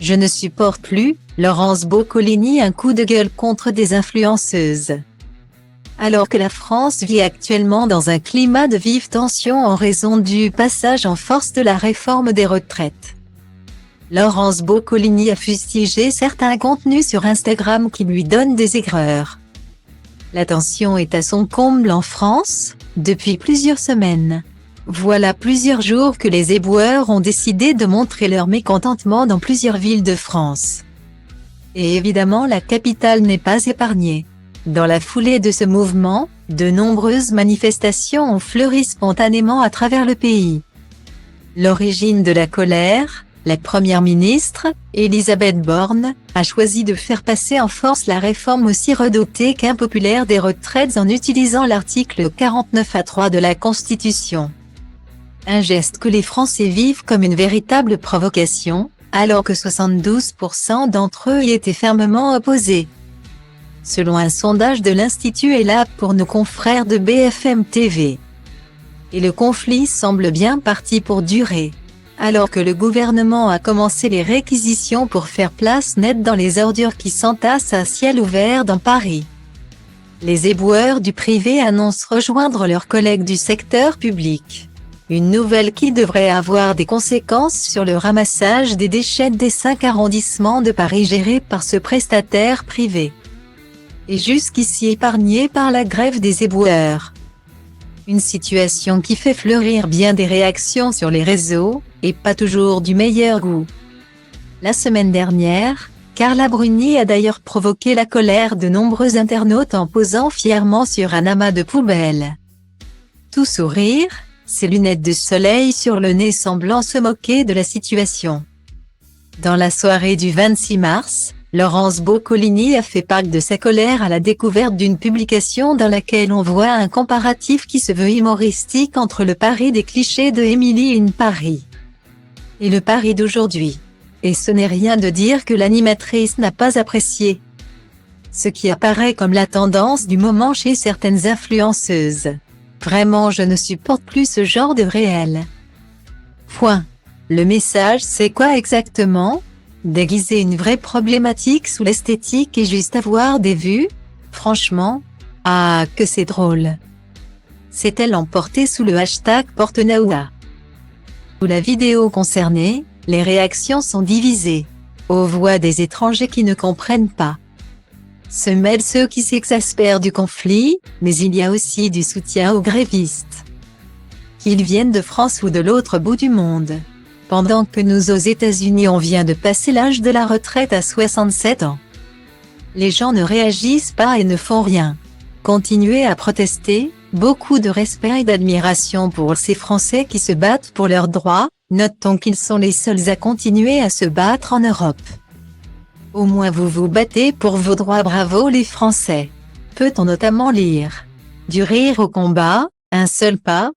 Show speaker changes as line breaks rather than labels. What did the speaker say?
Je ne supporte plus, Laurence Boccolini, un coup de gueule contre des influenceuses. Alors que la France vit actuellement dans un climat de vive tension en raison du passage en force de la réforme des retraites, Laurence Boccolini a fustigé certains contenus sur Instagram qui lui donnent des aigreurs. La tension est à son comble en France, depuis plusieurs semaines. Voilà plusieurs jours que les éboueurs ont décidé de montrer leur mécontentement dans plusieurs villes de France. Et évidemment, la capitale n'est pas épargnée. Dans la foulée de ce mouvement, de nombreuses manifestations ont fleuri spontanément à travers le pays. L'origine de la colère, la première ministre, Elisabeth Borne, a choisi de faire passer en force la réforme aussi redoutée qu'impopulaire des retraites en utilisant l'article 49.3 de la Constitution. Un geste que les Français vivent comme une véritable provocation, alors que 72% d'entre eux y étaient fermement opposés. Selon un sondage de l'Institut ELAB pour nos confrères de BFM TV. Et le conflit semble bien parti pour durer. Alors que le gouvernement a commencé les réquisitions pour faire place nette dans les ordures qui s'entassent à ciel ouvert dans Paris. Les éboueurs du privé annoncent rejoindre leurs collègues du secteur public. Une nouvelle qui devrait avoir des conséquences sur le ramassage des déchets des 5 arrondissements de Paris gérés par ce prestataire privé. Et jusqu'ici épargné par la grève des éboueurs. Une situation qui fait fleurir bien des réactions sur les réseaux, et pas toujours du meilleur goût. La semaine dernière, Carla Bruni a d'ailleurs provoqué la colère de nombreux internautes en posant fièrement sur un amas de poubelles. Tout sourire, ses lunettes de soleil sur le nez semblant se moquer de la situation. Dans la soirée du 26 mars, Laurence Boccolini a fait part de sa colère à la découverte d'une publication dans laquelle on voit un comparatif qui se veut humoristique entre le Paris des clichés de Emily in Paris et le Paris d'aujourd'hui. Et ce n'est rien de dire que l'animatrice n'a pas apprécié. Ce qui apparaît comme la tendance du moment chez certaines influenceuses. Vraiment, je ne supporte plus ce genre de réel. Point. Le message, c'est quoi exactement? Déguiser une vraie problématique sous l'esthétique et juste avoir des vues? Franchement, ah, que c'est drôle. C'est-elle emportée sous le hashtag Porte-Naoua? Sous la vidéo concernée, les réactions sont divisées. Aux voix des étrangers qui ne comprennent pas. Se mêlent ceux qui s'exaspèrent du conflit, mais il y a aussi du soutien aux grévistes. Qu'ils viennent de France ou de l'autre bout du monde. Pendant que nous aux États-Unis on vient de passer l'âge de la retraite à 67 ans. Les gens ne réagissent pas et ne font rien. Continuez à protester, beaucoup de respect et d'admiration pour ces Français qui se battent pour leurs droits, notons qu'ils sont les seuls à continuer à se battre en Europe. Au moins vous vous battez pour vos droits, bravo les Français. Peut-on notamment lire. Du rire au combat, un seul pas,